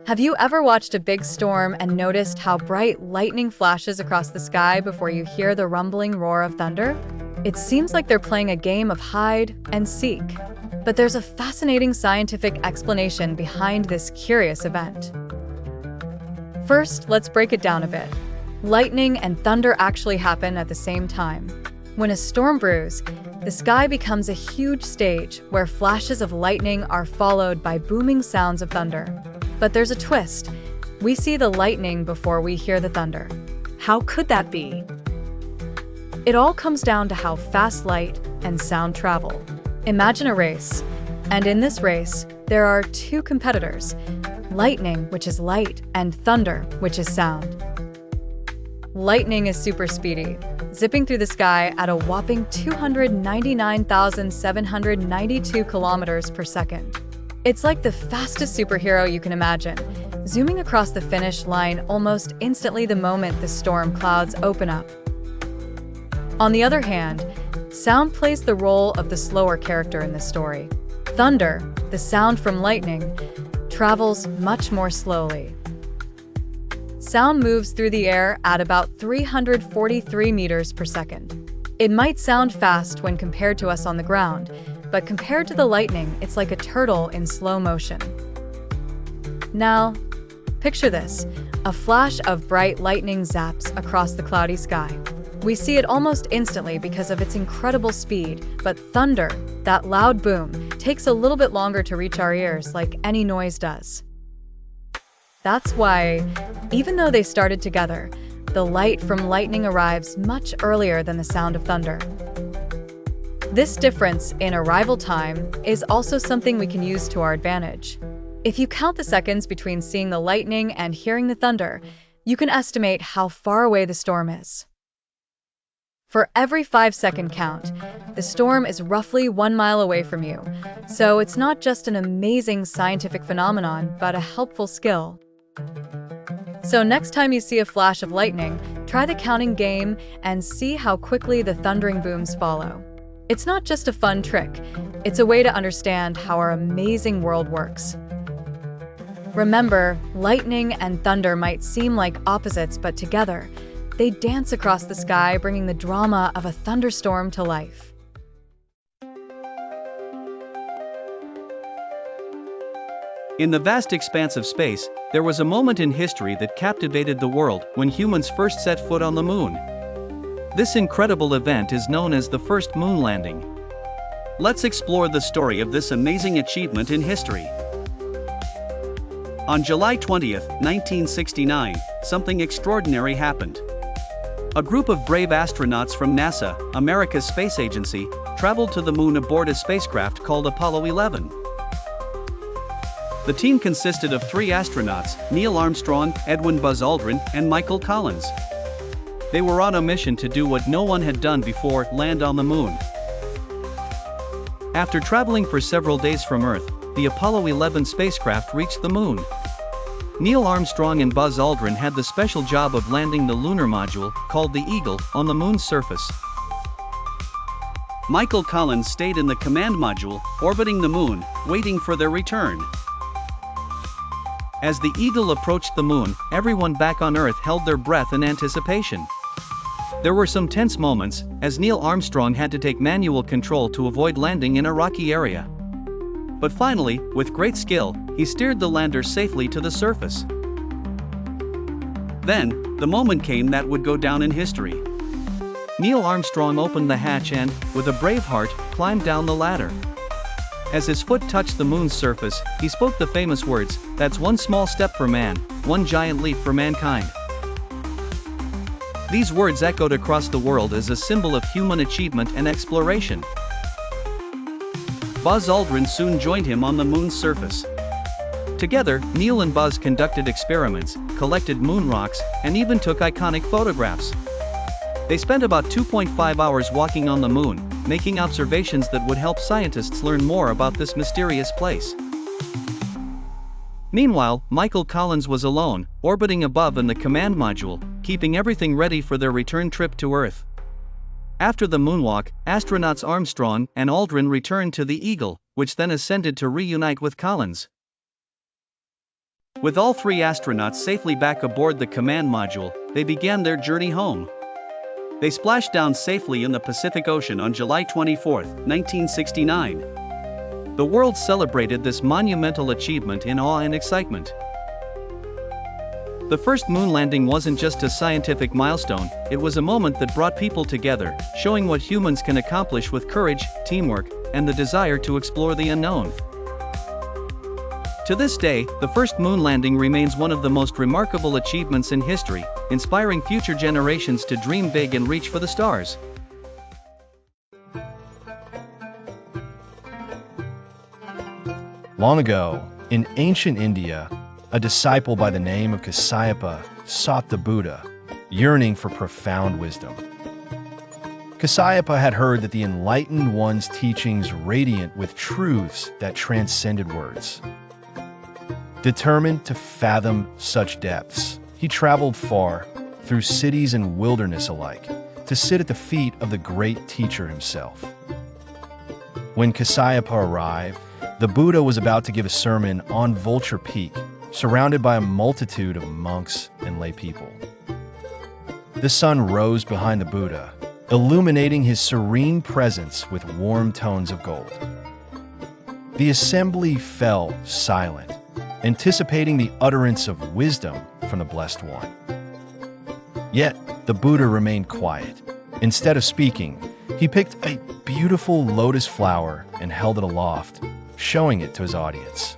Have you ever watched a big storm and noticed how bright lightning flashes across the sky before you hear the rumbling roar of thunder? It seems like they're playing a game of hide and seek. But there's a fascinating scientific explanation behind this curious event. First, let's break it down a bit. Lightning and thunder actually happen at the same time. When a storm brews, the sky becomes a huge stage where flashes of lightning are followed by booming sounds of thunder. But there's a twist. We see the lightning before we hear the thunder. How could that be? It all comes down to how fast light and sound travel. Imagine a race, and in this race, there are two competitors, lightning, which is light, and thunder, which is sound. Lightning is super speedy, zipping through the sky at a whopping 299,792 kilometers per second. It's like the fastest superhero you can imagine, zooming across the finish line almost instantly the moment the storm clouds open up. On the other hand, sound plays the role of the slower character in the story. Thunder, the sound from lightning, travels much more slowly. Sound moves through the air at about 343 meters per second. It might sound fast when compared to us on the ground, but compared to the lightning, it's like a turtle in slow motion. Now, picture this. A flash of bright lightning zaps across the cloudy sky. We see it almost instantly because of its incredible speed, but thunder, that loud boom, takes a little bit longer to reach our ears like any noise does. That's why, even though they started together, the light from lightning arrives much earlier than the sound of thunder. This difference in arrival time is also something we can use to our advantage. If you count the seconds between seeing the lightning and hearing the thunder, you can estimate how far away the storm is. For every 5-second count, the storm is roughly 1 mile away from you, so it's not just an amazing scientific phenomenon, but a helpful skill. So next time you see a flash of lightning, try the counting game and see how quickly the thundering booms follow. It's not just a fun trick, it's a way to understand how our amazing world works. Remember, lightning and thunder might seem like opposites, but together, they dance across the sky, bringing the drama of a thunderstorm to life. In the vast expanse of space, there was a moment in history that captivated the world when humans first set foot on the moon. This incredible event is known as the first moon landing. Let's explore the story of this amazing achievement in history. On July 20, 1969, something extraordinary happened. A group of brave astronauts from NASA, America's space agency, traveled to the moon aboard a spacecraft called Apollo 11. The team consisted of 3 astronauts, Neil Armstrong, Edwin Buzz Aldrin, and Michael Collins. They were on a mission to do what no one had done before, land on the moon. After traveling for several days from Earth, the Apollo 11 spacecraft reached the moon. Neil Armstrong and Buzz Aldrin had the special job of landing the lunar module, called the Eagle, on the moon's surface. Michael Collins stayed in the command module, orbiting the moon, waiting for their return. As the Eagle approached the moon, everyone back on Earth held their breath in anticipation. There were some tense moments, as Neil Armstrong had to take manual control to avoid landing in a rocky area. But finally, with great skill, he steered the lander safely to the surface. Then, the moment came that would go down in history. Neil Armstrong opened the hatch and, with a brave heart, climbed down the ladder. As his foot touched the moon's surface, he spoke the famous words, "That's one small step for man, one giant leap for mankind." These words echoed across the world as a symbol of human achievement and exploration. Buzz Aldrin soon joined him on the moon's surface. Together, Neil and Buzz conducted experiments, collected moon rocks, and even took iconic photographs. They spent about 2.5 hours walking on the moon, making observations that would help scientists learn more about this mysterious place. Meanwhile, Michael Collins was alone, orbiting above in the command module, keeping everything ready for their return trip to Earth. After the moonwalk, astronauts Armstrong and Aldrin returned to the Eagle, which then ascended to reunite with Collins. With all three astronauts safely back aboard the command module, they began their journey home. They splashed down safely in the Pacific Ocean on July 24, 1969. The world celebrated this monumental achievement in awe and excitement. The first moon landing wasn't just a scientific milestone, it was a moment that brought people together, showing what humans can accomplish with courage, teamwork, and the desire to explore the unknown. To this day, the first moon landing remains one of the most remarkable achievements in history, inspiring future generations to dream big and reach for the stars. Long ago, in ancient India, a disciple by the name of CEFR sought the Buddha, yearning for profound wisdom. CEFR had heard that the enlightened one's teachings radiant with truths that transcended words. Determined to fathom such depths, he traveled far, through cities and wilderness alike, to sit at the feet of the great teacher himself. When CEFR arrived, the Buddha was about to give a sermon on Vulture Peak, surrounded by a multitude of monks and lay people. The sun rose behind the Buddha, illuminating his serene presence with warm tones of gold. The assembly fell silent, anticipating the utterance of wisdom from the Blessed One. Yet, the Buddha remained quiet. Instead of speaking, he picked a beautiful lotus flower and held it aloft, showing it to his audience.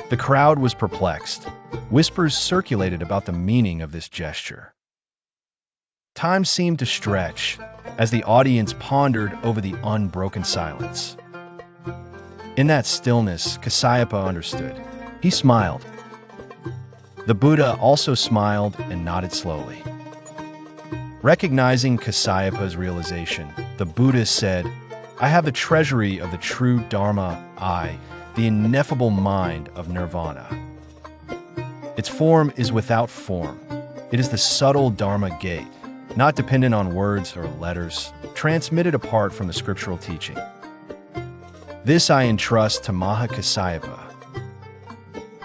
The crowd was perplexed. Whispers circulated about the meaning of this gesture. Time seemed to stretch as the audience pondered over the unbroken silence. In that stillness, CEFR understood. He smiled. The Buddha also smiled and nodded slowly. Recognizing CEFR's realization, the Buddha said, "I have the treasury of the true Dharma, the ineffable mind of nirvana. Its form is without form. It is the subtle Dharma gate, not dependent on words or letters, transmitted apart from the scriptural teaching. This I entrust to Maha CEFR."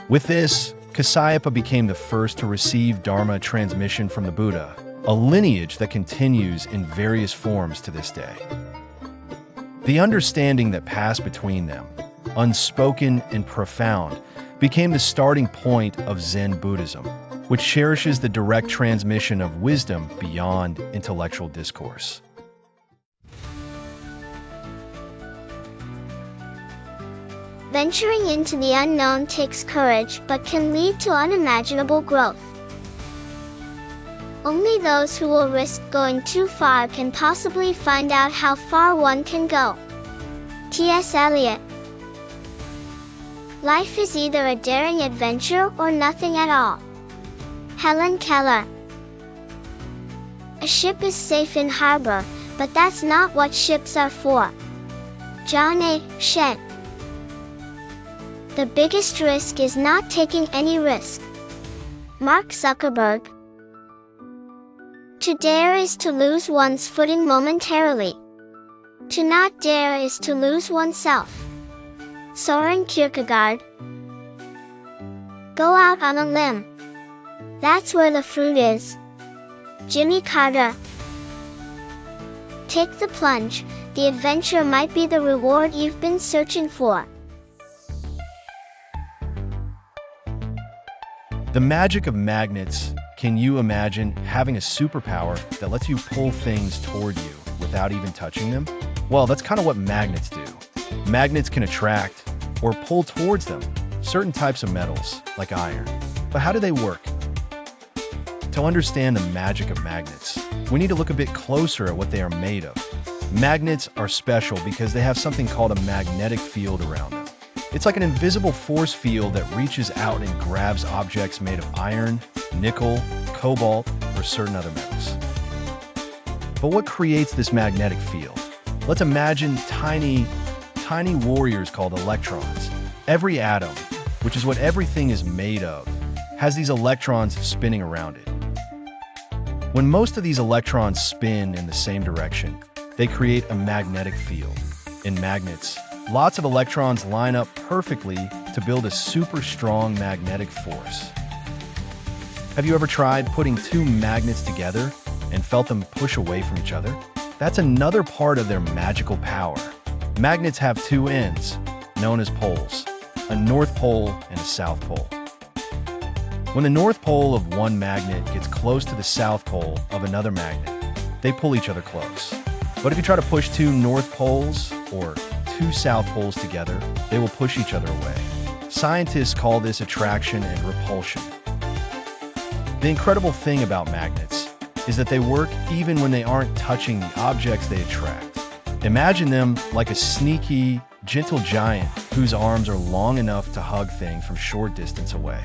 With this, CEFR became the first to receive Dharma transmission from the Buddha, a lineage that continues in various forms to this day. The understanding that passed between them, unspoken and profound, became the starting point of Zen Buddhism, which cherishes the direct transmission of wisdom beyond intellectual discourse. Venturing into the unknown takes courage but can lead to unimaginable growth. Only those who will risk going too far can possibly find out how far one can go. T.S. Eliot. Life is either a daring adventure or nothing at all. Helen Keller. A ship is safe in harbor, but that's not what ships are for. John A. Shedd. The biggest risk is not taking any risk. Mark Zuckerberg. To dare is to lose one's footing momentarily. To not dare is to lose oneself. Soren Kierkegaard. Go out on a limb. That's where the fruit is. Jimmy Carter. Take the plunge, the adventure might be the reward you've been searching for. The magic of magnets. Can you imagine having a superpower that lets you pull things toward you without even touching them? Well, that's kind of what magnets do. Magnets can attract or pull towards them certain types of metals, like iron. But how do they work? To understand the magic of magnets, we need to look a bit closer at what they are made of. Magnets are special because they have something called a magnetic field around them. It's like an invisible force field that reaches out and grabs objects made of iron, nickel, cobalt, or certain other metals. But what creates this magnetic field? Let's imagine tiny warriors called electrons. Every atom, which is what everything is made of, has these electrons spinning around it. When most of these electrons spin in the same direction, they create a magnetic field. In magnets, lots of electrons line up perfectly to build a super strong magnetic force. Have you ever tried putting two magnets together and felt them push away from each other? That's another part of their magical power. Magnets have two ends, known as poles, a north pole and a south pole. When the north pole of one magnet gets close to the south pole of another magnet, they pull each other close. But if you try to push two north poles or two south poles together, they will push each other away. Scientists call this attraction and repulsion. The incredible thing about magnets is that they work even when they aren't touching the objects they attract. Imagine them like a sneaky, gentle giant whose arms are long enough to hug things from short distance away.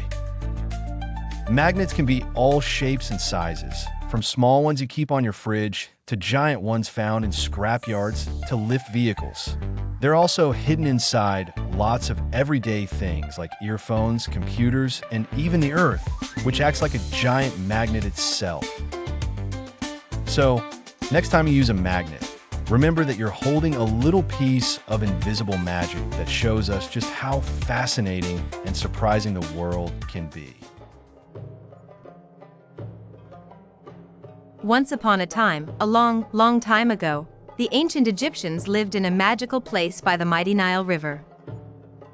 Magnets can be all shapes and sizes, from small ones you keep on your fridge to giant ones found in scrap yards to lift vehicles. They're also hidden inside lots of everyday things like earphones, computers, and even the Earth, which acts like a giant magnet itself. So, next time you use a magnet, remember that you're holding a little piece of invisible magic that shows us just how fascinating and surprising the world can be. Once upon a time, a long, long time ago, the ancient Egyptians lived in a magical place by the mighty Nile River.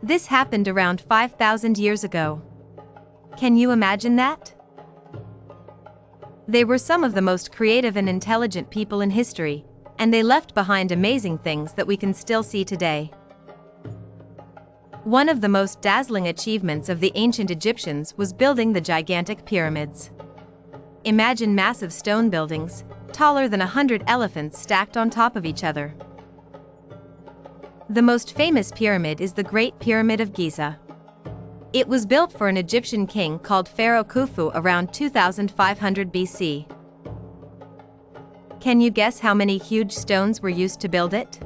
This happened around 5,000 years ago. Can you imagine that? They were some of the most creative and intelligent people in history, and they left behind amazing things that we can still see today. One of the most dazzling achievements of the ancient Egyptians was building the gigantic pyramids. Imagine massive stone buildings, taller than 100 elephants stacked on top of each other. The most famous pyramid is the Great Pyramid of Giza. It was built for an Egyptian king called Pharaoh Khufu around 2500 BC. Can you guess how many huge stones were used to build it?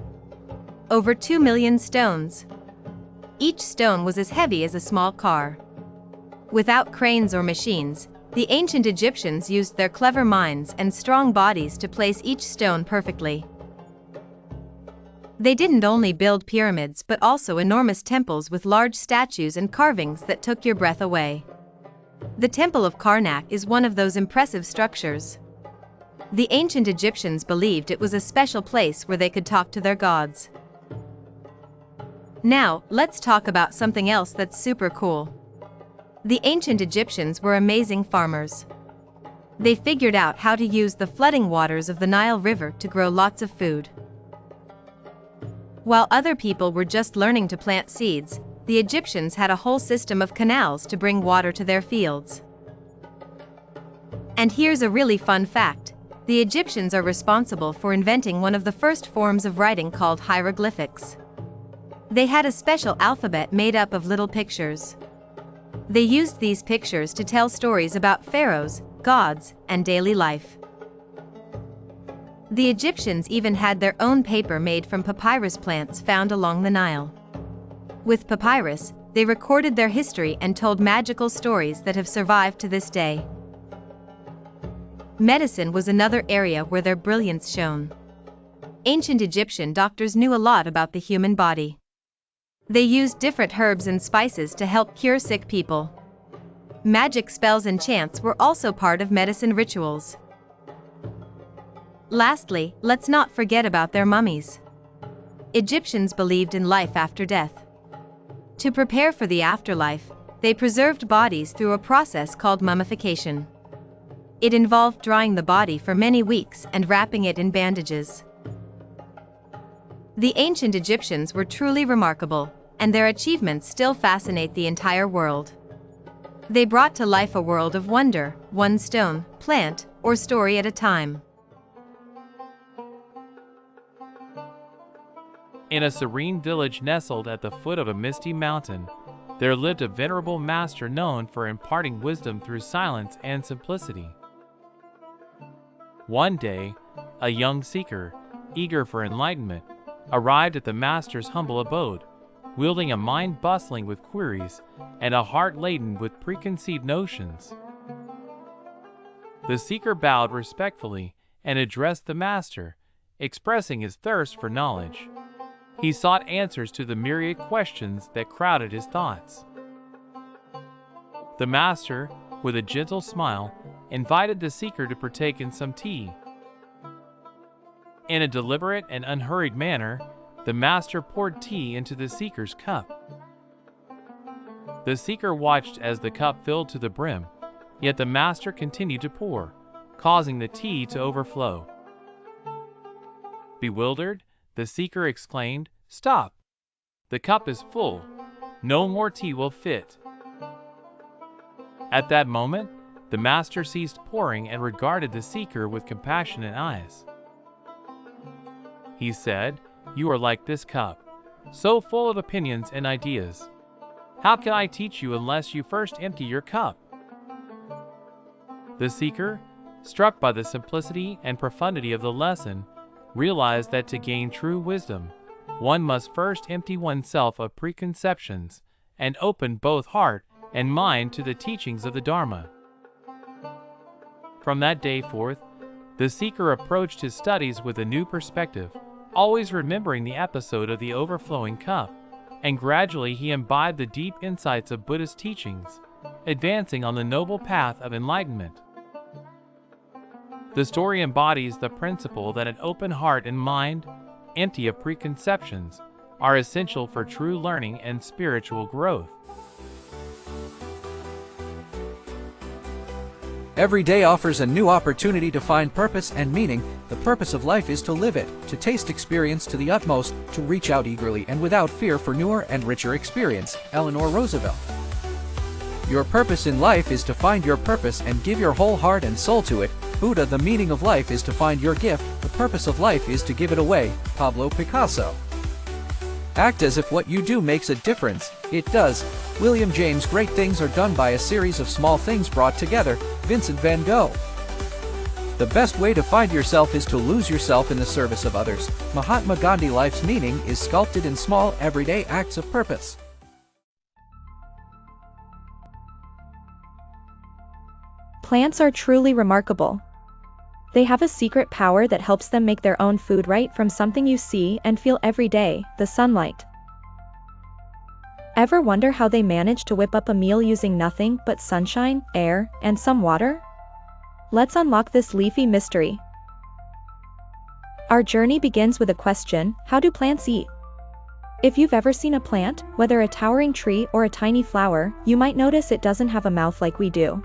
Over 2 million stones. Each stone was as heavy as a small car. Without cranes or machines, the ancient Egyptians used their clever minds and strong bodies to place each stone perfectly. They didn't only build pyramids but also enormous temples with large statues and carvings that took your breath away. The Temple of Karnak is one of those impressive structures. The ancient Egyptians believed it was a special place where they could talk to their gods. Now, let's talk about something else that's super cool. The ancient Egyptians were amazing farmers. They figured out how to use the flooding waters of the Nile River to grow lots of food. While other people were just learning to plant seeds, the Egyptians had a whole system of canals to bring water to their fields. And here's a really fun fact. The Egyptians are responsible for inventing one of the first forms of writing called hieroglyphics. They had a special alphabet made up of little pictures. They used these pictures to tell stories about pharaohs, gods, and daily life. The Egyptians even had their own paper made from papyrus plants found along the Nile. With papyrus, they recorded their history and told magical stories that have survived to this day. Medicine was another area where their brilliance shone. Ancient Egyptian doctors knew a lot about the human body. They used different herbs and spices to help cure sick people. Magic spells and chants were also part of medicine rituals. Lastly, let's not forget about their mummies. Egyptians believed in life after death. To prepare for the afterlife, they preserved bodies through a process called mummification. It involved drying the body for many weeks and wrapping it in bandages. The ancient Egyptians were truly remarkable, and their achievements still fascinate the entire world. They brought to life a world of wonder, one stone, plant, or story at a time. In a serene village nestled at the foot of a misty mountain, there lived a venerable master known for imparting wisdom through silence and simplicity. One day, a young seeker, eager for enlightenment, arrived at the master's humble abode, wielding a mind bustling with queries and a heart laden with preconceived notions. The seeker bowed respectfully and addressed the master, expressing his thirst for knowledge. He sought answers to the myriad questions that crowded his thoughts. The master, with a gentle smile, invited the seeker to partake in some tea. In a deliberate and unhurried manner, the master poured tea into the seeker's cup. The seeker watched as the cup filled to the brim, yet the master continued to pour, causing the tea to overflow. Bewildered, the seeker exclaimed, "Stop! The cup is full. No more tea will fit." At that moment, the master ceased pouring and regarded the seeker with compassionate eyes. He said, "You are like this cup, so full of opinions and ideas. How can I teach you unless you first empty your cup?" The seeker, struck by the simplicity and profundity of the lesson, realized that to gain true wisdom, one must first empty oneself of preconceptions and open both heart and mind to the teachings of the Dharma. From that day forth, the seeker approached his studies with a new perspective, always remembering the episode of the overflowing cup, and gradually he imbibed the deep insights of Buddhist teachings, advancing on the noble path of enlightenment. The story embodies the principle that an open heart and mind, empty of preconceptions, are essential for true learning and spiritual growth. Every day offers a new opportunity to find purpose and meaning. The purpose of life is to live it, to taste experience to the utmost, to reach out eagerly and without fear for newer and richer experience. Eleanor Roosevelt. Your purpose in life is to find your purpose and give your whole heart and soul to it. Buddha. The meaning of life is to find your gift. The purpose of life is to give it away. Pablo Picasso. Act as if what you do makes a difference. It does. William James. Great things are done by a series of small things brought together. Vincent van Gogh. The best way to find yourself is to lose yourself in the service of others. Mahatma Gandhi. Life's meaning is sculpted in small, everyday acts of purpose. Plants are truly remarkable. They have a secret power that helps them make their own food right from something you see and feel every day, the sunlight. Ever wonder how they manage to whip up a meal using nothing but sunshine, air, and some water? Let's unlock this leafy mystery. Our journey begins with a question: how do plants eat? If you've ever seen a plant, whether a towering tree or a tiny flower, you might notice it doesn't have a mouth like we do.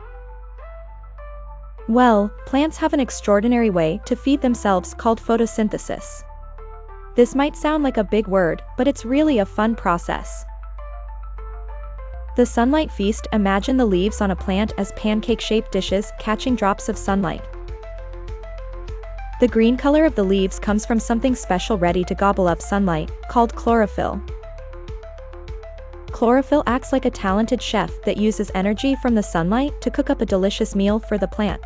Well, plants have an extraordinary way to feed themselves called photosynthesis. This might sound like a big word, but it's really a fun process. The sunlight feast. Imagine the leaves on a plant as pancake-shaped dishes catching drops of sunlight. The green color of the leaves comes from something special ready to gobble up sunlight, called chlorophyll. Chlorophyll acts like a talented chef that uses energy from the sunlight to cook up a delicious meal for the plant.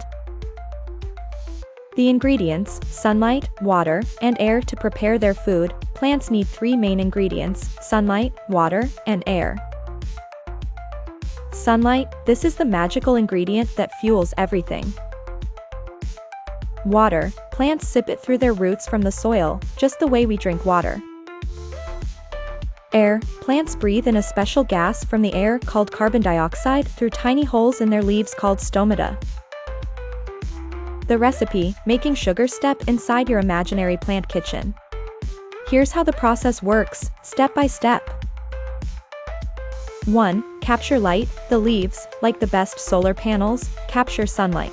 The ingredients: sunlight, water, and air. To prepare their food, plants need three main ingredients: sunlight, water, and air. Sunlight, this is the magical ingredient that fuels everything. Water, plants sip it through their roots from the soil, just the way we drink water. Air, plants breathe in a special gas from the air called carbon dioxide through tiny holes in their leaves called stomata. The recipe: making sugar. Step inside your imaginary plant kitchen. Here's how the process works, step by step. 1. Capture light. The leaves, like the best solar panels, capture sunlight.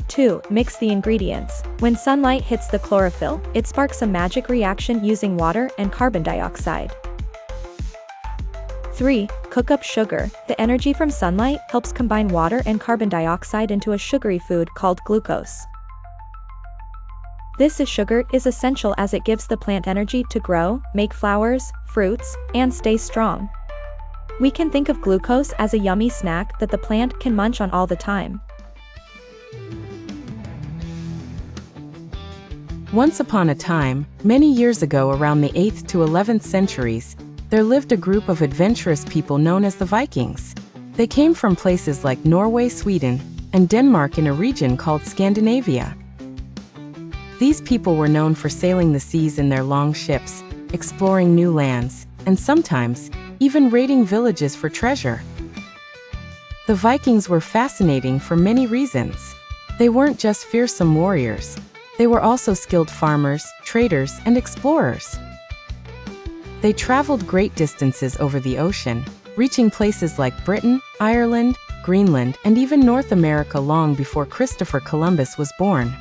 2. Mix the ingredients. When sunlight hits the chlorophyll, it sparks a magic reaction using water and carbon dioxide. 3. Cook up sugar. The energy from sunlight helps combine water and carbon dioxide into a sugary food called glucose. This sugar is essential as it gives the plant energy to grow, make flowers, fruits, and stay strong. We can think of glucose as a yummy snack that the plant can munch on all the time. Once upon a time, many years ago around the 8th to 11th centuries, there lived a group of adventurous people known as the Vikings. They came from places like Norway, Sweden, and Denmark in a region called Scandinavia. These people were known for sailing the seas in their long ships, exploring new lands, and sometimes even raiding villages for treasure. The Vikings were fascinating for many reasons. They weren't just fearsome warriors. They were also skilled farmers, traders, and explorers. They traveled great distances over the ocean, reaching places like Britain, Ireland, Greenland, and even North America long before Christopher Columbus was born.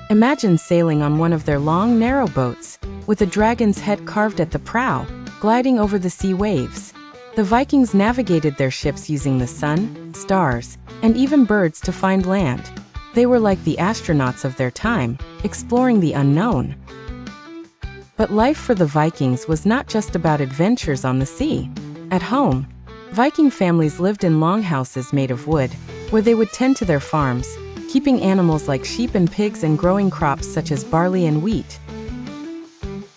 Imagine sailing on one of their long, narrow boats, with a dragon's head carved at the prow, gliding over the sea waves. The Vikings navigated their ships using the sun, stars, and even birds to find land. They were like the astronauts of their time, exploring the unknown. But life for the Vikings was not just about adventures on the sea. At home, Viking families lived in longhouses made of wood, where they would tend to their farms, keeping animals like sheep and pigs and growing crops such as barley and wheat.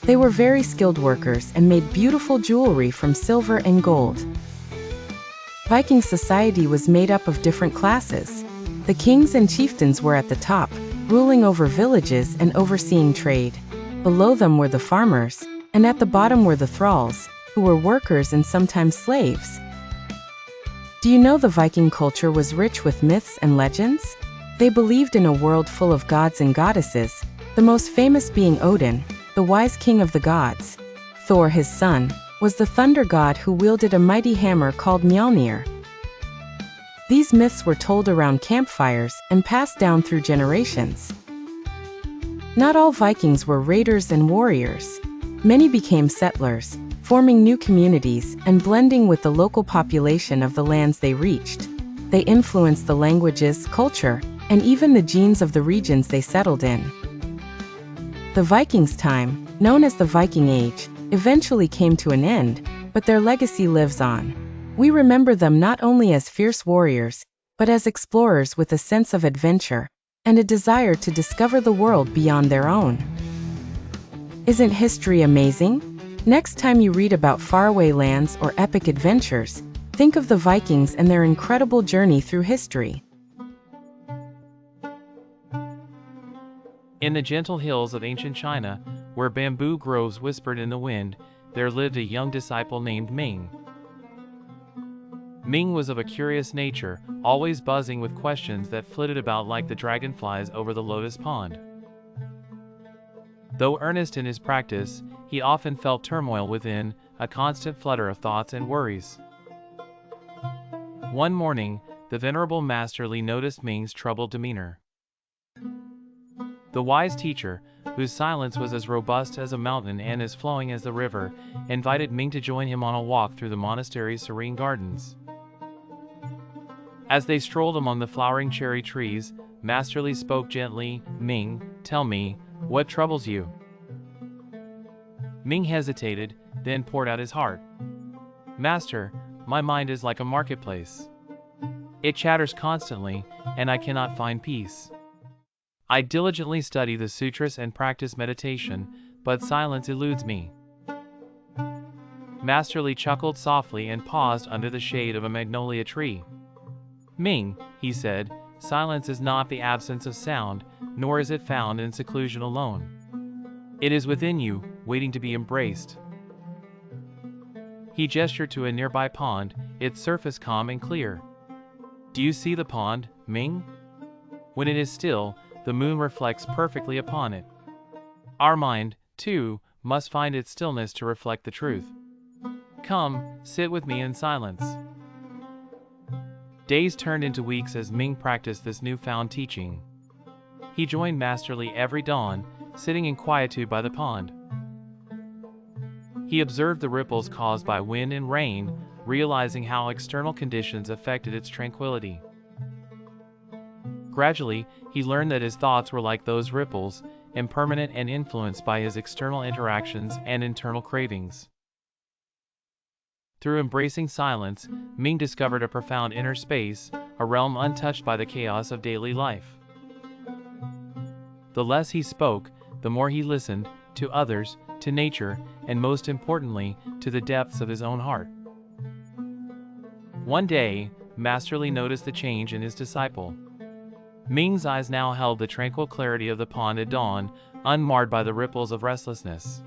They were very skilled workers and made beautiful jewelry from silver and gold. Viking society was made up of different classes. The kings and chieftains were at the top, ruling over villages and overseeing trade. Below them were the farmers, and at the bottom were the thralls, who were workers and sometimes slaves. Do you know the Viking culture was rich with myths and legends? They believed in a world full of gods and goddesses, the most famous being Odin, the wise king of the gods. Thor, his son, was the thunder god who wielded a mighty hammer called Mjolnir. These myths were told around campfires and passed down through generations. Not all Vikings were raiders and warriors. Many became settlers, forming new communities and blending with the local population of the lands they reached. They influenced the languages, culture, and even the genes of the regions they settled in. The Vikings' time, known as the Viking Age, eventually came to an end, but their legacy lives on. We remember them not only as fierce warriors, but as explorers with a sense of adventure and a desire to discover the world beyond their own. Isn't history amazing? Next time you read about faraway lands or epic adventures, think of the Vikings and their incredible journey through history. In the gentle hills of ancient China, where bamboo groves whispered in the wind, there lived a young disciple named Ming. Ming was of a curious nature, always buzzing with questions that flitted about like the dragonflies over the lotus pond. Though earnest in his practice, he often felt turmoil within, a constant flutter of thoughts and worries. One morning, the venerable Master Li noticed Ming's troubled demeanor. The wise teacher, whose silence was as robust as a mountain and as flowing as the river, invited Ming to join him on a walk through the monastery's serene gardens. As they strolled among the flowering cherry trees, Master Li spoke gently. "Ming, tell me, what troubles you?" Ming hesitated, then poured out his heart. "Master, my mind is like a marketplace. It chatters constantly, and I cannot find peace. I diligently study the sutras and practice meditation, but silence eludes me." Master Li chuckled softly and paused under the shade of a magnolia tree. "Ming," he said, "silence is not the absence of sound, nor is it found in seclusion alone. It is within you, waiting to be embraced." He gestured to a nearby pond, its surface calm and clear. "Do you see the pond, Ming? When it is still, the moon reflects perfectly upon it. Our mind, too, must find its stillness to reflect the truth. Come, sit with me in silence." Days turned into weeks as Ming practiced this newfound teaching. He joined Master Li every dawn, sitting in quietude by the pond. He observed the ripples caused by wind and rain, realizing how external conditions affected its tranquility. Gradually, he learned that his thoughts were like those ripples, impermanent and influenced by his external interactions and internal cravings. Through embracing silence, Ming discovered a profound inner space, a realm untouched by the chaos of daily life. The less he spoke, the more he listened, to others, to nature, and most importantly, to the depths of his own heart. One day, masterly noticed the change in his disciple. Ming's eyes now held the tranquil clarity of the pond at dawn, unmarred by the ripples of restlessness.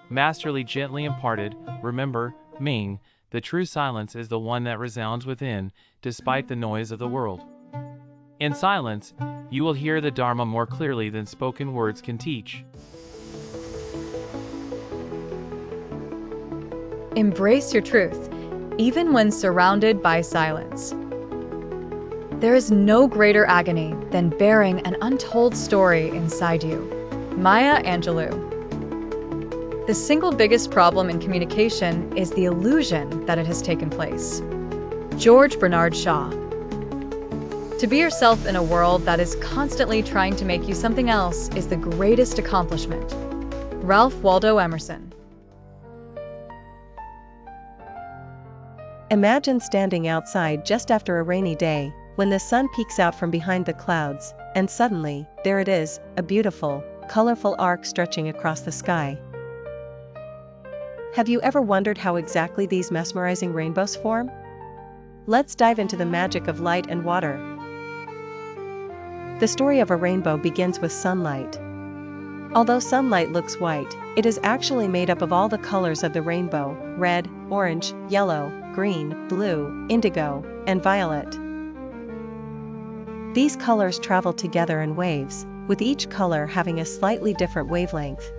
Masterly gently imparted, "Remember, Ming, the true silence is the one that resounds within, despite the noise of the world. In silence, you will hear the Dharma more clearly than spoken words can teach." Embrace your truth, even when surrounded by silence. There is no greater agony than bearing an untold story inside you. Maya Angelou. The single biggest problem in communication is the illusion that it has taken place. George Bernard Shaw. To be yourself in a world that is constantly trying to make you something else is the greatest accomplishment. Ralph Waldo Emerson. Imagine standing outside just after a rainy day, when the sun peeks out from behind the clouds, and suddenly, there it is, a beautiful, colorful arc stretching across the sky. Have you ever wondered how exactly these mesmerizing rainbows form? Let's dive into the magic of light and water. The story of a rainbow begins with sunlight. Although sunlight looks white, it is actually made up of all the colors of the rainbow: red, orange, yellow, green, blue, indigo, and violet. These colors travel together in waves, with each color having a slightly different wavelength.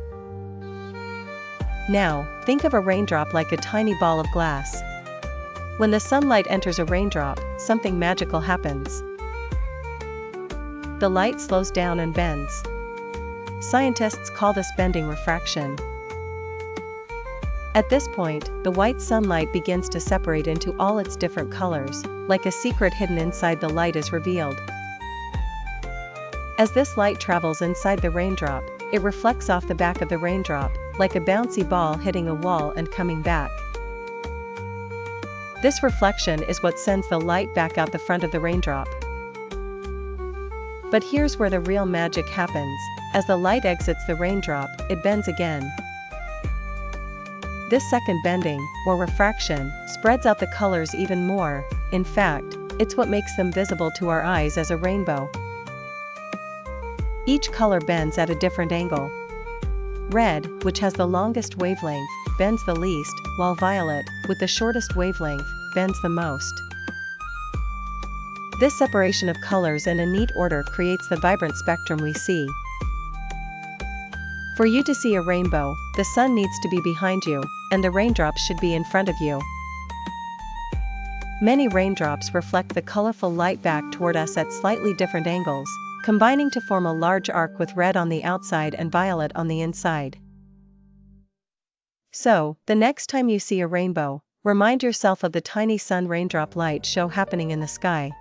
Now, think of a raindrop like a tiny ball of glass. When the sunlight enters a raindrop, something magical happens. The light slows down and bends. Scientists call this bending refraction. At this point, the white sunlight begins to separate into all its different colors, like a secret hidden inside the light is revealed. As this light travels inside the raindrop, it reflects off the back of the raindrop, like a bouncy ball hitting a wall and coming back. This reflection is what sends the light back out the front of the raindrop. But here's where the real magic happens. As the light exits the raindrop, it bends again. This second bending, or refraction, spreads out the colors even more. In fact, it's what makes them visible to our eyes as a rainbow. Each color bends at a different angle. Red, which has the longest wavelength, bends the least, while violet, with the shortest wavelength, bends the most. This separation of colors in a neat order creates the vibrant spectrum we see. For you to see a rainbow, the sun needs to be behind you, and the raindrops should be in front of you. Many raindrops reflect the colorful light back toward us at slightly different angles, combining to form a large arc with red on the outside and violet on the inside. So, the next time you see a rainbow, remind yourself of the tiny sun raindrop light show happening in the sky.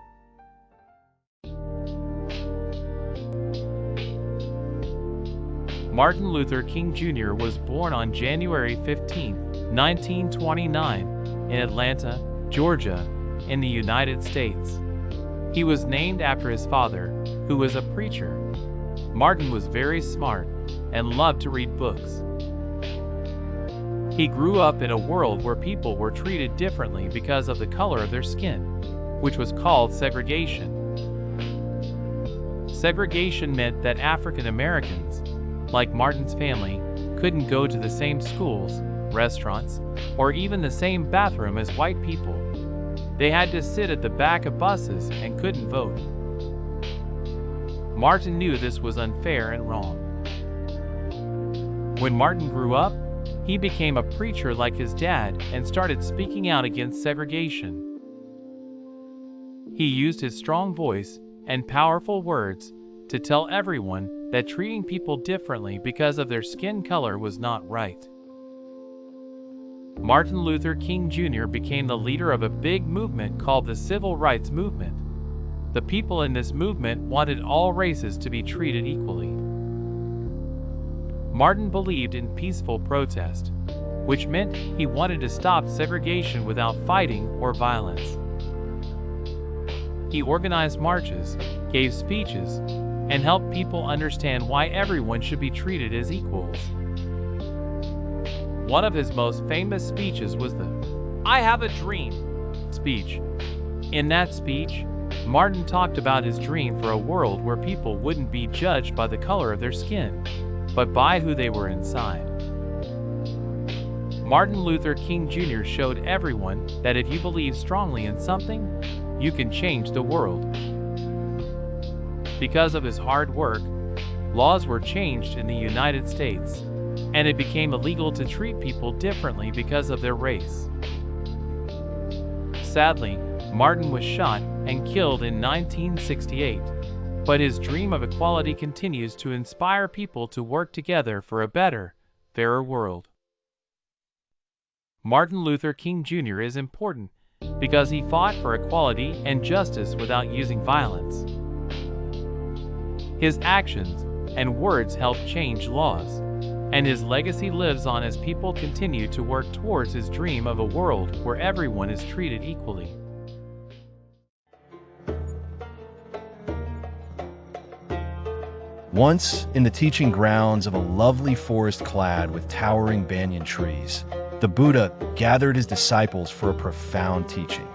Martin Luther King Jr. was born on January 15, 1929, in Atlanta, Georgia, in the United States. He was named after his father, who was a preacher. Martin was very smart and loved to read books. He grew up in a world where people were treated differently because of the color of their skin, which was called segregation. Segregation meant that African Americans, like Martin's family, couldn't go to the same schools, restaurants, or even the same bathroom as white people. They had to sit at the back of buses and couldn't vote. Martin knew this was unfair and wrong. When Martin grew up, he became a preacher like his dad and started speaking out against segregation. He used his strong voice and powerful words to tell everyone that treating people differently because of their skin color was not right. Martin Luther King Jr. became the leader of a big movement called the Civil Rights Movement. The people in this movement wanted all races to be treated equally. Martin believed in peaceful protest, which meant he wanted to stop segregation without fighting or violence. He organized marches, gave speeches, and helped people understand why everyone should be treated as equals. One of his most famous speeches was the "I have a dream speech. In that speech, Martin talked about his dream for a world where people wouldn't be judged by the color of their skin, but by who they were inside. Martin Luther King Jr. showed everyone that if you believe strongly in something, you can change the world. Because of his hard work, laws were changed in the United States, and it became illegal to treat people differently because of their race. Sadly, Martin was shot and killed in 1968, but his dream of equality continues to inspire people to work together for a better, fairer world. Martin Luther King Jr. is important because he fought for equality and justice without using violence. His actions and words helped change laws, and his legacy lives on as people continue to work towards his dream of a world where everyone is treated equally. Once, in the teaching grounds of a lovely forest clad with towering banyan trees, the Buddha gathered his disciples for a profound teaching.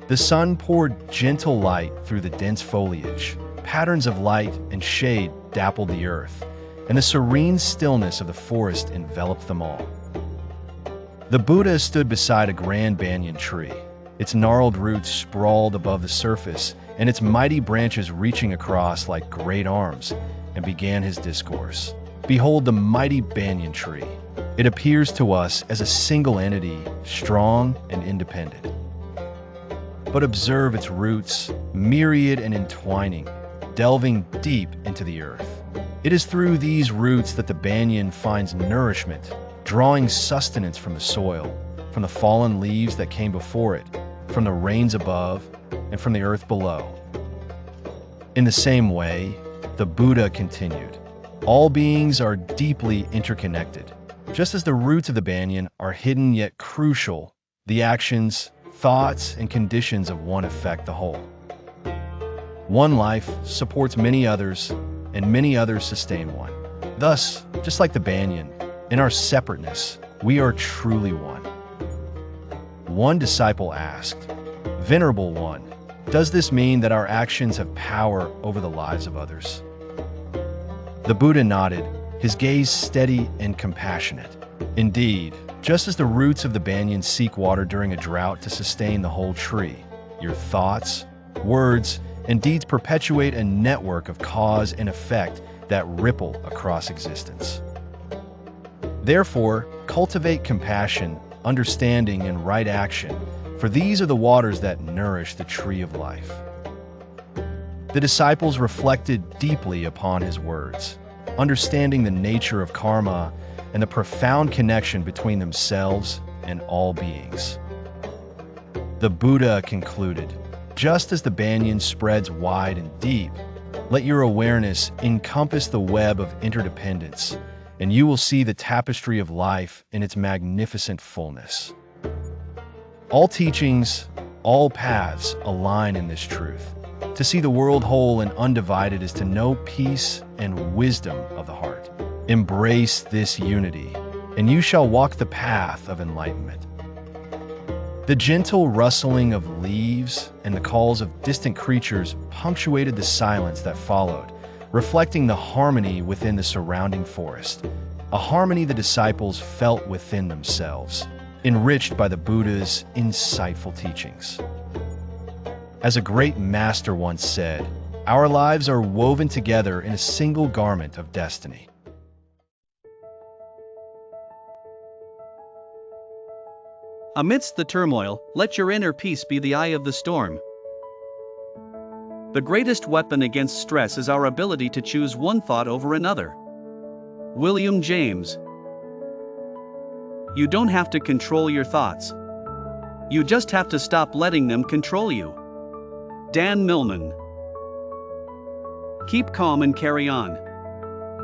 The sun poured gentle light through the dense foliage. Patterns of light and shade dappled the earth, and the serene stillness of the forest enveloped them all. The Buddha stood beside a grand banyan tree, its gnarled roots sprawled above the surface, and its mighty branches reaching across like great arms, and began his discourse. Behold the mighty banyan tree. It appears to us as a single entity, strong and independent. But observe its roots, myriad and entwining, delving deep into the earth. It is through these roots that the banyan finds nourishment, drawing sustenance from the soil, from the fallen leaves that came before it, from the rains above, and from the earth below. In the same way, the Buddha continued, all beings are deeply interconnected. Just as the roots of the banyan are hidden yet crucial, the actions, thoughts, and conditions of one affect the whole. One life supports many others, and many others sustain one. Thus, just like the banyan, in our separateness, we are truly one. One disciple asked, Venerable One, does this mean that our actions have power over the lives of others? The Buddha nodded, his gaze steady and compassionate. Indeed, just as the roots of the banyan seek water during a drought to sustain the whole tree, your thoughts, words, and deeds perpetuate a network of cause and effect that ripple across existence. Therefore, cultivate compassion, understanding, and right action, for these are the waters that nourish the tree of life. The disciples reflected deeply upon his words, understanding the nature of karma and the profound connection between themselves and all beings. The Buddha concluded, just as the banyan spreads wide and deep, let your awareness encompass the web of interdependence, and you will see the tapestry of life in its magnificent fullness. All teachings, all paths align in this truth. To see the world whole and undivided is to know peace and wisdom of the heart. Embrace this unity, and you shall walk the path of enlightenment. The gentle rustling of leaves and the calls of distant creatures punctuated the silence that followed, reflecting the harmony within the surrounding forest, a harmony the disciples felt within themselves, enriched by the Buddha's insightful teachings. As a great master once said, our lives are woven together in a single garment of destiny. Amidst the turmoil, let your inner peace be the eye of the storm. The greatest weapon against stress is our ability to choose one thought over another. William James. You don't have to control your thoughts. You just have to stop letting them control you. Dan Millman. Keep calm and carry on.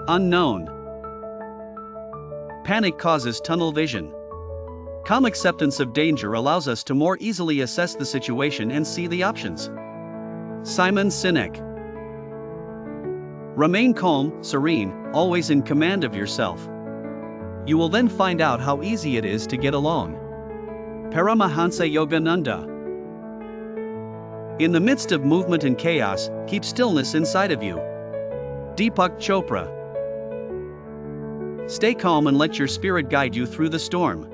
Unknown. Panic causes tunnel vision. Calm acceptance of danger allows us to more easily assess the situation and see the options. Simon Sinek. Remain calm, serene, always in command of yourself. You will then find out how easy it is to get along. Paramahansa Yogananda. In the midst of movement and chaos, keep stillness inside of you. Deepak Chopra. Stay calm and let your spirit guide you through the storm.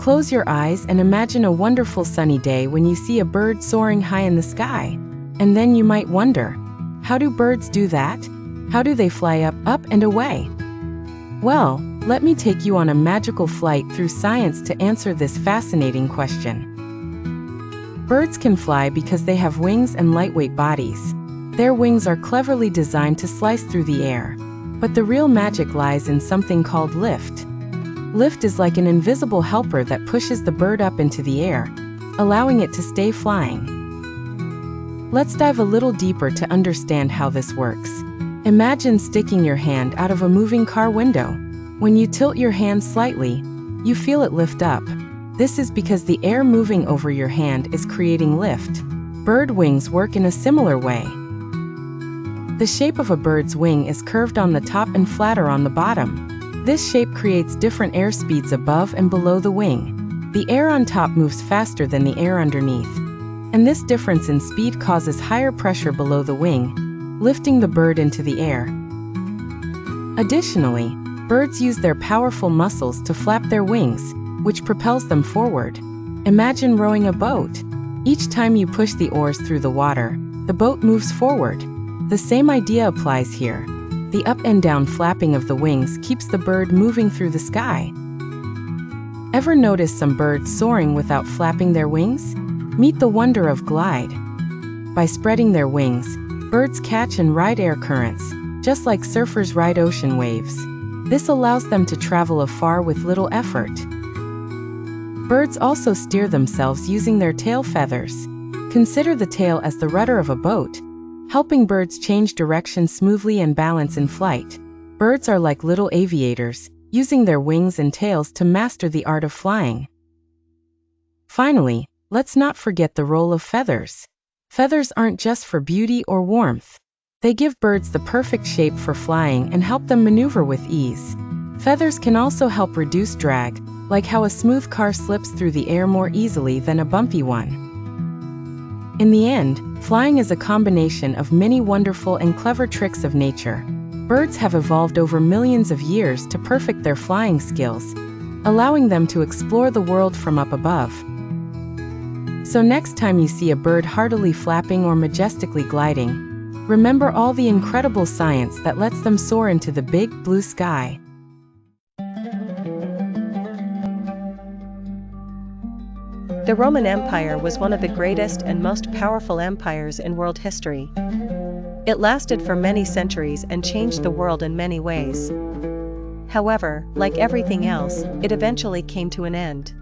Close your eyes and imagine a wonderful sunny day when you see a bird soaring high in the sky. And then you might wonder, how do birds do that? How do they fly up and away? Well, let me take you on a magical flight through science to answer this fascinating question. Birds can fly because they have wings and lightweight bodies. Their wings are cleverly designed to slice through the air. But the real magic lies in something called lift. Lift is like an invisible helper that pushes the bird up into the air, allowing it to stay flying. Let's dive a little deeper to understand how this works. Imagine sticking your hand out of a moving car window. When you tilt your hand slightly, you feel it lift up. This is because the air moving over your hand is creating lift. Bird wings work in a similar way. The shape of a bird's wing is curved on the top and flatter on the bottom. This shape creates different air speeds above and below the wing. The air on top moves faster than the air underneath. And this difference in speed causes higher pressure below the wing, lifting the bird into the air. Additionally, birds use their powerful muscles to flap their wings, which propels them forward. Imagine rowing a boat. Each time you push the oars through the water, the boat moves forward. The same idea applies here. The up and down flapping of the wings keeps the bird moving through the sky. Ever notice some birds soaring without flapping their wings? Meet the wonder of glide. By spreading their wings, birds catch and ride air currents, just like surfers ride ocean waves. This allows them to travel afar with little effort. Birds also steer themselves using their tail feathers. Consider the tail as the rudder of a boat, helping birds change direction smoothly and balance in flight. Birds are like little aviators, using their wings and tails to master the art of flying. Finally, let's not forget the role of feathers. Feathers aren't just for beauty or warmth. They give birds the perfect shape for flying and help them maneuver with ease. Feathers can also help reduce drag, like how a smooth car slips through the air more easily than a bumpy one. In the end, flying is a combination of many wonderful and clever tricks of nature. Birds have evolved over millions of years to perfect their flying skills, allowing them to explore the world from up above. So next time you see a bird heartily flapping or majestically gliding, remember all the incredible science that lets them soar into the big blue sky. The Roman Empire was one of the greatest and most powerful empires in world history. It lasted for many centuries and changed the world in many ways. However, like everything else, it eventually came to an end.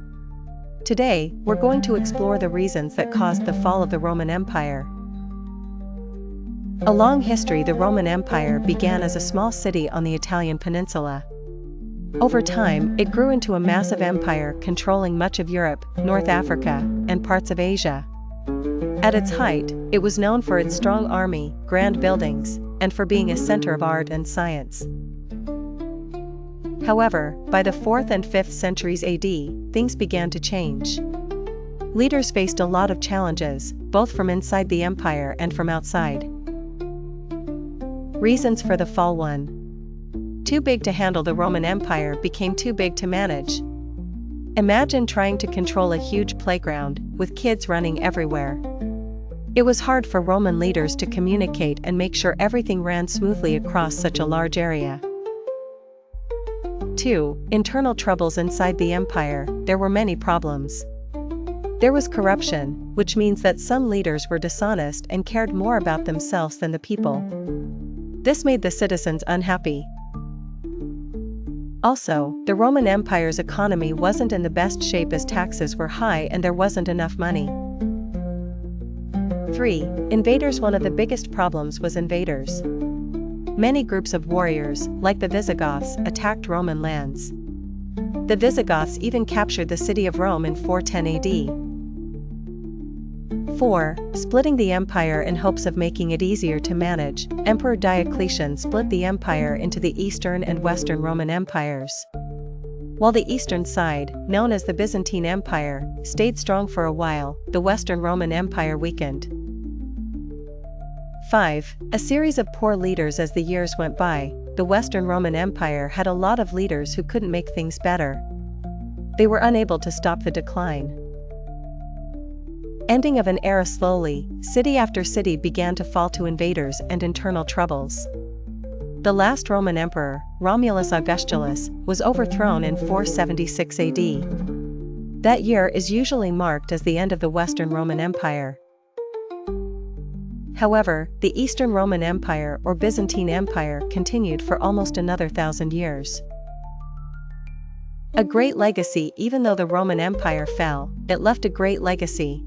Today, we're going to explore the reasons that caused the fall of the Roman Empire. A long history. The Roman Empire began as a small city on the Italian peninsula. Over time, it grew into a massive empire controlling much of Europe, North Africa, and parts of Asia. At its height, it was known for its strong army, grand buildings, and for being a center of art and science. However, by the 4th and 5th centuries AD, things began to change. Leaders faced a lot of challenges, both from inside the empire and from outside. Reasons for the fall. 1. Too big to handle. The Roman Empire became too big to manage. Imagine trying to control a huge playground, with kids running everywhere. It was hard for Roman leaders to communicate and make sure everything ran smoothly across such a large area. 2. Internal troubles inside the empire. There were many problems. There was corruption, which means that some leaders were dishonest and cared more about themselves than the people. This made the citizens unhappy. Also, the Roman Empire's economy wasn't in the best shape as taxes were high and there wasn't enough money. 3. Invaders. One of the biggest problems was invaders. Many groups of warriors, like the Visigoths, attacked Roman lands. The Visigoths even captured the city of Rome in 410 AD. 4. Splitting the empire in hopes of making it easier to manage, Emperor Diocletian split the empire into the Eastern and Western Roman empires. While the eastern side, known as the Byzantine Empire, stayed strong for a while, the Western Roman Empire weakened. 5. A series of poor leaders. As the years went by, the Western Roman Empire had a lot of leaders who couldn't make things better. They were unable to stop the decline. Ending of an era. Slowly, city after city began to fall to invaders and internal troubles. The last Roman emperor, Romulus Augustulus, was overthrown in 476 AD. That year is usually marked as the end of the Western Roman Empire. However, the Eastern Roman Empire or Byzantine Empire continued for almost another 1,000 years. A great legacy. Even though the Roman Empire fell, it left a great legacy.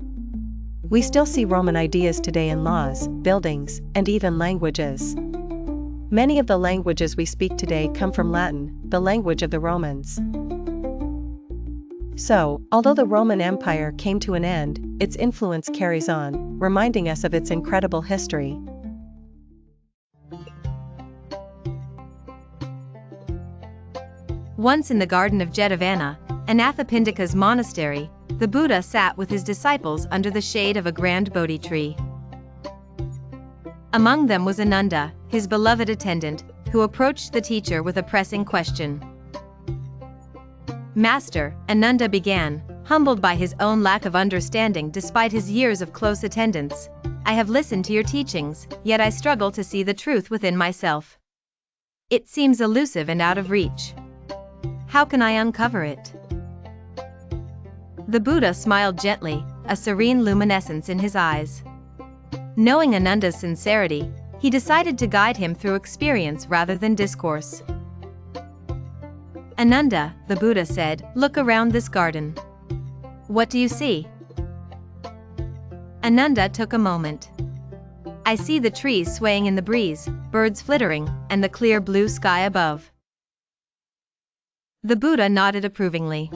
We still see Roman ideas today in laws, buildings, and even languages. Many of the languages we speak today come from Latin, the language of the Romans. So, although the Roman Empire came to an end, its influence carries on, reminding us of its incredible history. Once in the Garden of Jetavana, Anathapindika's monastery, the Buddha sat with his disciples under the shade of a grand Bodhi tree. Among them was Ananda, his beloved attendant, who approached the teacher with a pressing question. "Master," Ananda began, humbled by his own lack of understanding despite his years of close attendance, "I have listened to your teachings, yet I struggle to see the truth within myself. It seems elusive and out of reach. How can I uncover it?" The Buddha smiled gently, a serene luminescence in his eyes. Knowing Ananda's sincerity, he decided to guide him through experience rather than discourse. "Ananda," the Buddha said, "look around this garden. What do you see?" Ananda took a moment. "I see the trees swaying in the breeze, birds flittering, and the clear blue sky above." The Buddha nodded approvingly.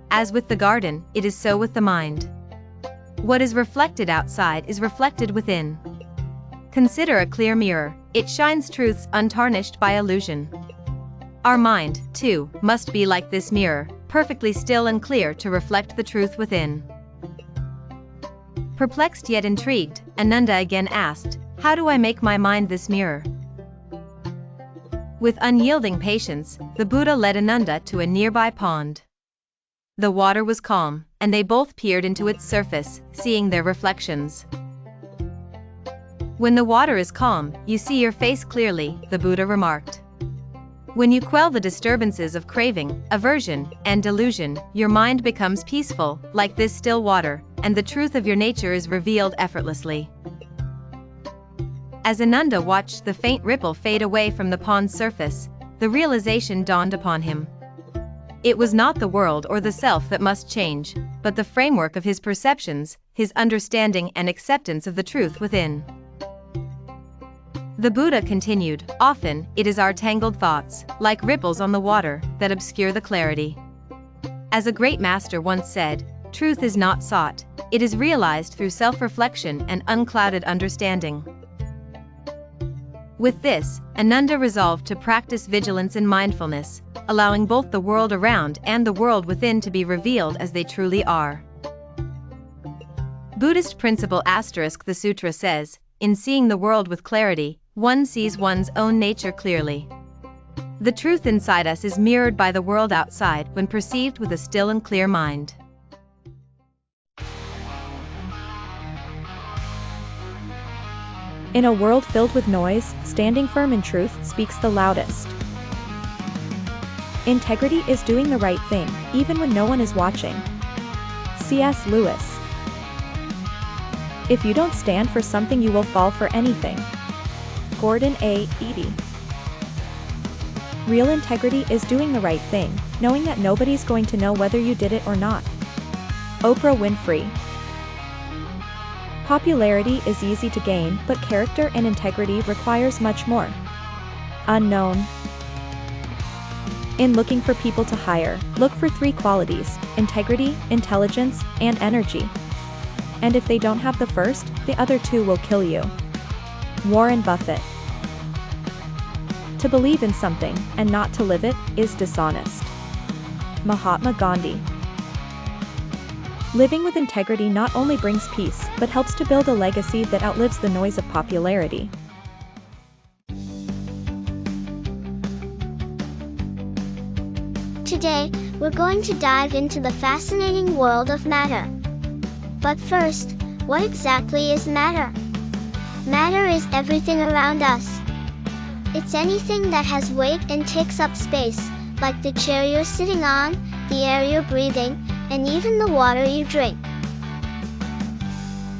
As with the garden, it is so with the mind. What is reflected outside is reflected within. Consider a clear mirror, it shines truths untarnished by illusion. Our mind, too, must be like this mirror, perfectly still and clear to reflect the truth within. Perplexed yet intrigued, Ananda again asked, "How do I make my mind this mirror?" With unyielding patience, the Buddha led Ananda to a nearby pond. The water was calm, and they both peered into its surface, seeing their reflections. "When the water is calm, you see your face clearly," the Buddha remarked. "When you quell the disturbances of craving, aversion, and delusion, your mind becomes peaceful, like this still water, and the truth of your nature is revealed effortlessly." As Ananda watched the faint ripple fade away from the pond's surface, the realization dawned upon him. It was not the world or the self that must change, but the framework of his perceptions, his understanding and acceptance of the truth within. The Buddha continued, "Often, it is our tangled thoughts, like ripples on the water, that obscure the clarity. As a great master once said, truth is not sought, it is realized through self-reflection and unclouded understanding." With this, Ananda resolved to practice vigilance and mindfulness, allowing both the world around and the world within to be revealed as they truly are. Buddhist principle * the sutra says, "In seeing the world with clarity, one sees one's own nature clearly." The truth inside us is mirrored by the world outside when perceived with a still and clear mind. In a world filled with noise, standing firm in truth speaks the loudest. Integrity is doing the right thing, even when no one is watching. C.S. Lewis. If you don't stand for something, you will fall for anything. Gordon A. Eady. Real integrity is doing the right thing, knowing that nobody's going to know whether you did it or not. Oprah Winfrey. Popularity is easy to gain, but character and integrity requires much more. Unknown. In looking for people to hire, look for 3 qualities: integrity, intelligence, and energy. And if they don't have the first, the other two will kill you. Warren Buffett. To believe in something, and not to live it, is dishonest. Mahatma Gandhi. Living with integrity not only brings peace, but helps to build a legacy that outlives the noise of popularity. Today, we're going to dive into the fascinating world of matter. But first, what exactly is matter? Matter is everything around us. It's anything that has weight and takes up space, like the chair you're sitting on, the air you're breathing, and even the water you drink.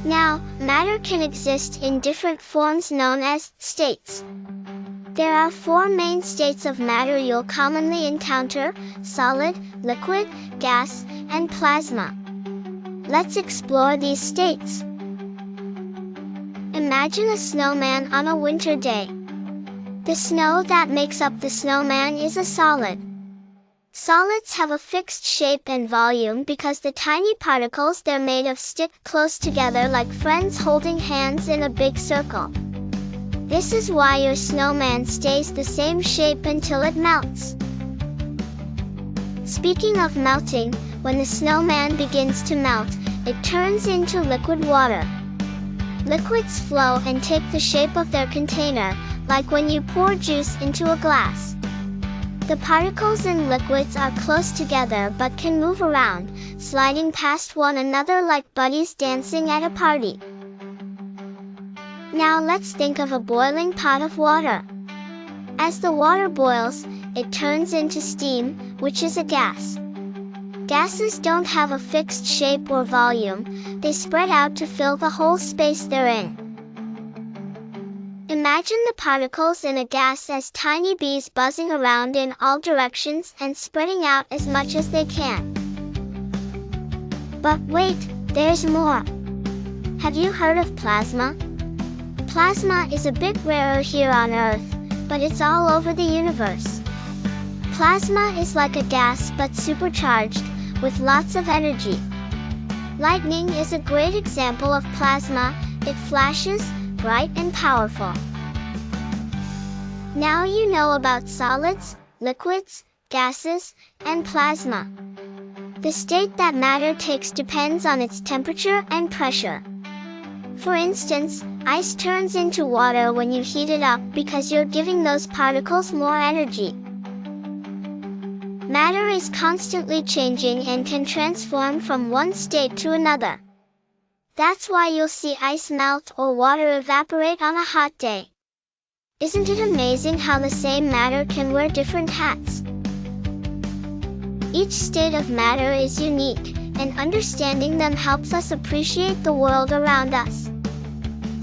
Now, matter can exist in different forms known as states. There are 4 main states of matter you'll commonly encounter: solid, liquid, gas, and plasma. Let's explore these states. Imagine a snowman on a winter day. The snow that makes up the snowman is a solid. Solids have a fixed shape and volume because the tiny particles they're made of stick close together like friends holding hands in a big circle. This is why your snowman stays the same shape until it melts. Speaking of melting, when the snowman begins to melt, it turns into liquid water. Liquids flow and take the shape of their container, like when you pour juice into a glass. The particles in liquids are close together but can move around, sliding past one another like buddies dancing at a party. Now let's think of a boiling pot of water. As the water boils, it turns into steam, which is a gas. Gases don't have a fixed shape or volume, they spread out to fill the whole space they're in. Imagine the particles in a gas as tiny bees buzzing around in all directions and spreading out as much as they can. But wait, there's more. Have you heard of plasma? Plasma is a bit rarer here on Earth, but it's all over the universe. Plasma is like a gas but supercharged, with lots of energy. Lightning is a great example of plasma. It flashes, bright and powerful. Now you know about solids, liquids, gases, and plasma. The state that matter takes depends on its temperature and pressure. For instance, ice turns into water when you heat it up because you're giving those particles more energy. Matter is constantly changing and can transform from one state to another. That's why you'll see ice melt or water evaporate on a hot day. Isn't it amazing how the same matter can wear different hats? Each state of matter is unique, and understanding them helps us appreciate the world around us.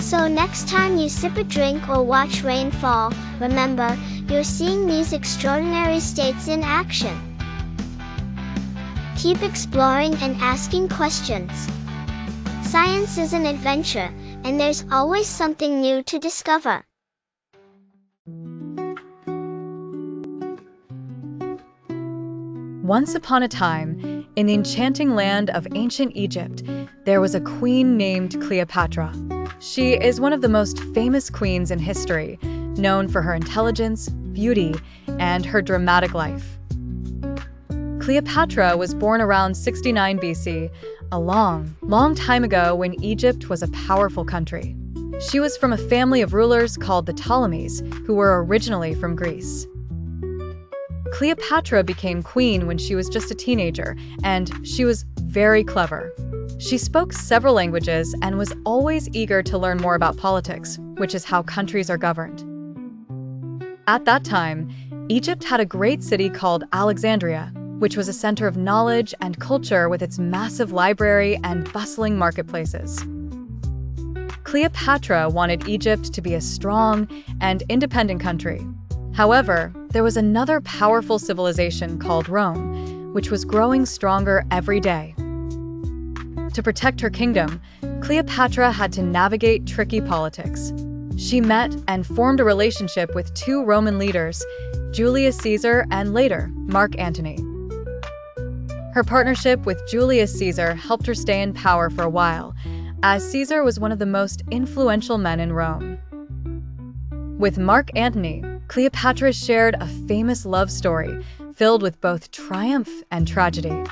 So next time you sip a drink or watch rain fall, remember, you're seeing these extraordinary states in action. Keep exploring and asking questions. Science is an adventure, and there's always something new to discover. Once upon a time, in the enchanting land of ancient Egypt, there was a queen named Cleopatra. She is one of the most famous queens in history, known for her intelligence, beauty, and her dramatic life. Cleopatra was born around 69 BC, a long time ago when Egypt was a powerful country. She was from a family of rulers called the Ptolemies, who were originally from Greece. Cleopatra became queen when she was just a teenager, and she was very clever. She spoke several languages and was always eager to learn more about politics, which is how countries are governed. At that time, Egypt had a great city called Alexandria, which was a center of knowledge and culture with its massive library and bustling marketplaces. Cleopatra wanted Egypt to be a strong and independent country. However, there was another powerful civilization called Rome, which was growing stronger every day. To protect her kingdom, Cleopatra had to navigate tricky politics. She met and formed a relationship with 2 Roman leaders, Julius Caesar and later, Mark Antony. Her partnership with Julius Caesar helped her stay in power for a while, as Caesar was one of the most influential men in Rome. With Mark Antony, Cleopatra shared a famous love story filled with both triumph and tragedy.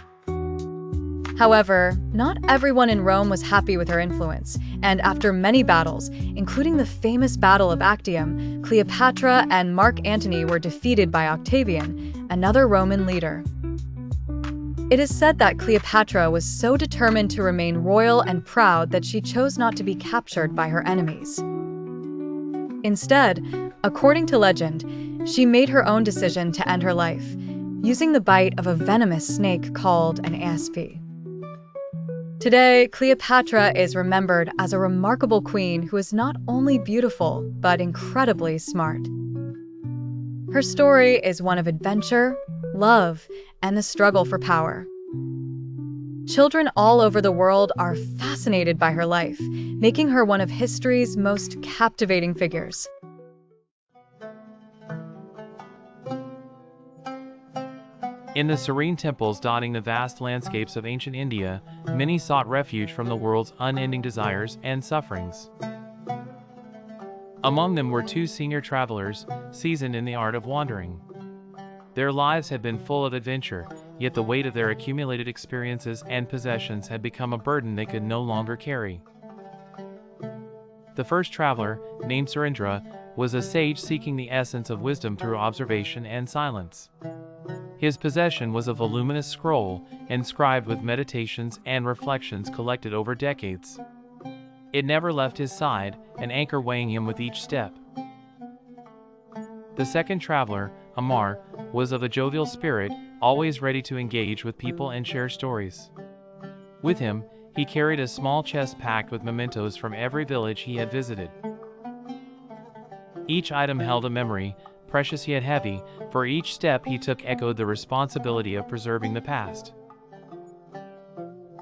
However, not everyone in Rome was happy with her influence, and after many battles, including the famous Battle of Actium, Cleopatra and Mark Antony were defeated by Octavian, another Roman leader. It is said that Cleopatra was so determined to remain royal and proud that she chose not to be captured by her enemies. Instead, according to legend, she made her own decision to end her life, using the bite of a venomous snake called an asp. Today, Cleopatra is remembered as a remarkable queen who is not only beautiful, but incredibly smart. Her story is one of adventure, love, and the struggle for power. Children all over the world are fascinated by her life, making her one of history's most captivating figures. In the serene temples dotting the vast landscapes of ancient India, many sought refuge from the world's unending desires and sufferings. Among them were two senior travelers, seasoned in the art of wandering. Their lives had been full of adventure, yet the weight of their accumulated experiences and possessions had become a burden they could no longer carry. The first traveler, named Surendra, was a sage seeking the essence of wisdom through observation and silence. His possession was a voluminous scroll, inscribed with meditations and reflections collected over decades. It never left his side, an anchor weighing him with each step. The second traveler, Amar, was of a jovial spirit, always ready to engage with people and share stories. With him, he carried a small chest packed with mementos from every village he had visited. Each item held a memory, precious yet heavy, for each step he took echoed the responsibility of preserving the past.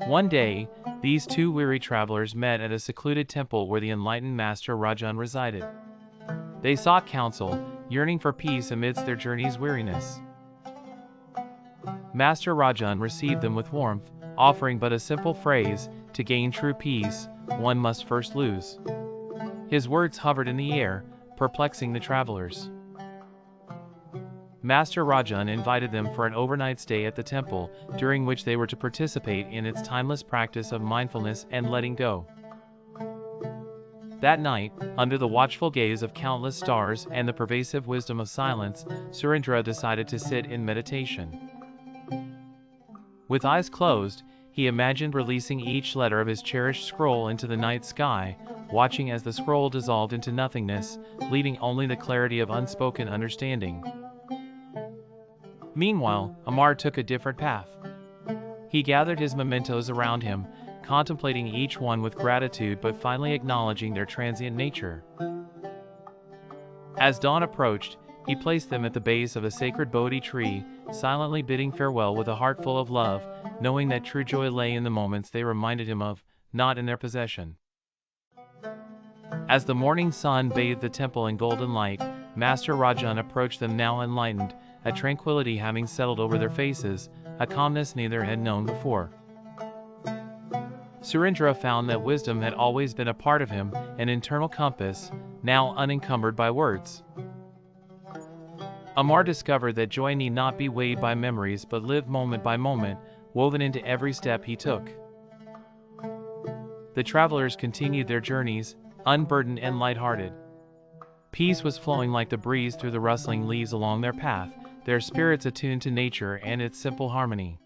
One day, these two weary travelers met at a secluded temple where the enlightened Master Rajan resided. They sought counsel, yearning for peace amidst their journey's weariness. Master Rajan received them with warmth, offering but a simple phrase: to gain true peace, one must first lose. His words hovered in the air, perplexing the travelers. Master Rajan invited them for an overnight stay at the temple, during which they were to participate in its timeless practice of mindfulness and letting go. That night, under the watchful gaze of countless stars and the pervasive wisdom of silence, Surendra decided to sit in meditation. With eyes closed, he imagined releasing each letter of his cherished scroll into the night sky, watching as the scroll dissolved into nothingness, leaving only the clarity of unspoken understanding. Meanwhile, Amar took a different path. He gathered his mementos around him, contemplating each one with gratitude but finally acknowledging their transient nature. As dawn approached, he placed them at the base of a sacred Bodhi tree, silently bidding farewell with a heart full of love, knowing that true joy lay in the moments they reminded him of, not in their possession. As the morning sun bathed the temple in golden light, Master Rajan approached them now enlightened, a tranquility having settled over their faces, a calmness neither had known before. Surendra found that wisdom had always been a part of him, an internal compass, now unencumbered by words. Amar discovered that joy need not be weighed by memories but lived moment by moment, woven into every step he took. The travelers continued their journeys, unburdened and lighthearted. Peace was flowing like the breeze through the rustling leaves along their path, their spirits attuned to nature and its simple harmony.